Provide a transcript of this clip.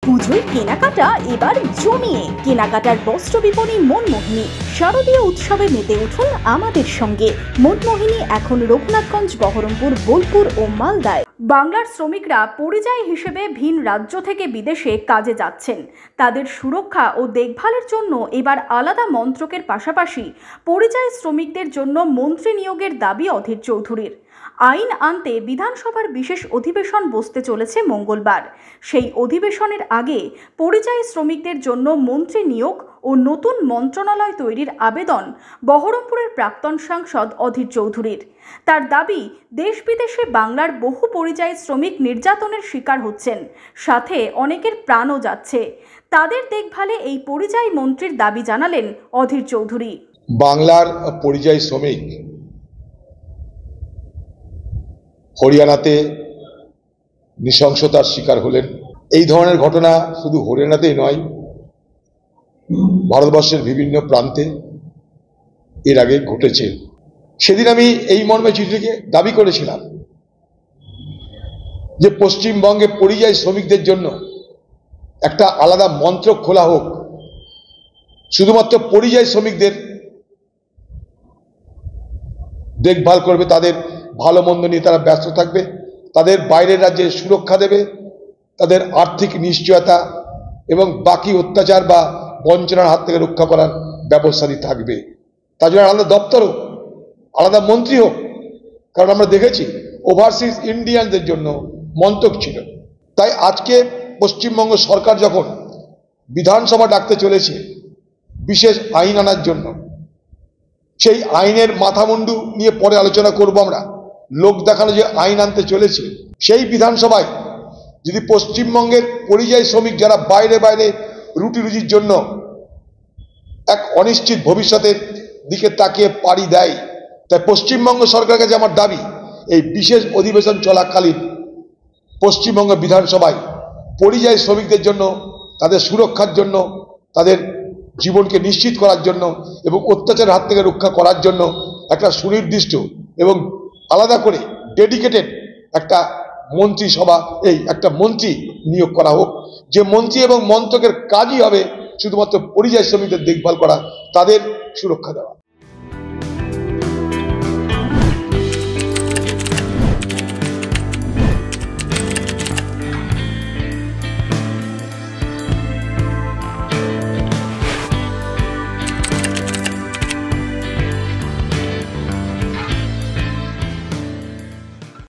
পুজোর কেনাকাটা এবার জমিয়ে কেনাকাটার বস্ত্র বিপণী মনমোহিনী শারদীয় উৎসবে মেতে উঠুন আমাদের সঙ্গে। মনমোহিনী এখন রঘুনাথগঞ্জ, বহরমপুর, বোলপুর ও মালদায়। বাংলার শ্রমিকরা পরিযায়ী হিসেবে ভিন রাজ্য থেকে বিদেশে কাজে যাচ্ছেন। তাদের সুরক্ষা ও দেখভালের জন্য এবার আলাদা মন্ত্রকের পাশাপাশি পরিযায়ী শ্রমিকদের জন্য মন্ত্রী নিয়োগের দাবি অধীর চৌধুরীর। আইন আনতে বিধানসভার বিশেষ অধিবেশন বসতে চলেছে মঙ্গলবার। সেই অধিবেশনের আগে পরিযায়ী শ্রমিকদের জন্য মন্ত্রী নিয়োগ ও নতুন মন্ত্রণালয় তৈরির আবেদন বহরমপুরের প্রাক্তন সাংসদ অধীর চৌধুরীর। তার দাবি, দেশ বিদেশে বাংলার বহু পরিযায়ী শ্রমিক নির্যাতনের শিকার হচ্ছেন, সাথে অনেকের প্রাণও যাচ্ছে। তাদের দেখভালে এই পরিযায়ী মন্ত্রীর দাবি জানালেন অধীর চৌধুরী। বাংলার পরিযায়ী শ্রমিক হরিয়ানাতে নৃশংসতার শিকার হলেন। এই ধরনের ঘটনা শুধু হরিয়ানাতেই নয়, ভারতবর্ষের বিভিন্ন প্রান্তে এর আগে ঘটেছে। সেদিন আমি এই মর্মে চিঠিকে দাবি করেছিলাম যে পশ্চিমবঙ্গে পরিযায়ী শ্রমিকদের জন্য একটা আলাদা মন্ত্রক খোলা হোক, শুধুমাত্র পরিযায়ী শ্রমিকদের দেখভাল করবে, তাদের ভালো মন্দ নিয়ে তারা ব্যস্ত থাকবে, তাদের বাইরের রাজ্যে সুরক্ষা দেবে, তাদের আর্থিক নিশ্চয়তা এবং বাকি অত্যাচার বা বঞ্চনার হাত থেকে রক্ষা করার ব্যবস্থা থাকবে। তার জন্য আলাদা দপ্তর হোক, আলাদা মন্ত্রী হোক। কারণ আমরা দেখেছি ওভারসিজ ইন্ডিয়ানদের জন্য মন্ত্রক ছিল। তাই আজকে পশ্চিমবঙ্গ সরকার যখন বিধানসভা ডাকতে চলেছে বিশেষ আইন আনার জন্য, সেই আইনের মাথামুন্ডু নিয়ে পরে আলোচনা করব। আমরা লোক দেখানো যে আইন আনতে চলেছে, সেই বিধানসভায় যদি পশ্চিমবঙ্গের পরিযায়ী শ্রমিক যারা বাইরে বাইরে রুটি রুজির জন্য এক অনিশ্চিত ভবিষ্যতের দিকে তাকিয়ে পাড়ি দেয়, তাই পশ্চিমবঙ্গ সরকারের কাছে আমার দাবি, এই বিশেষ অধিবেশন চলাকালীন পশ্চিমবঙ্গ বিধানসভায় পরিযায়ী শ্রমিকদের জন্য, তাদের সুরক্ষার জন্য, তাদের জীবনকে নিশ্চিত করার জন্য এবং অত্যাচারের হাত থেকে রক্ষা করার জন্য একটা সুনির্দিষ্ট এবং আলাদা করে ডেডিকেটেড একটা মন্ত্রিসভা, একটা মন্ত্রী নিয়োগ করা হোক, যে মন্ত্রী এবং মন্ত্রকের কাজই হবে শুধুমাত্র পরিযায়ী শ্রমিকদের দেখভাল করা, তাদের সুরক্ষা দেওয়া।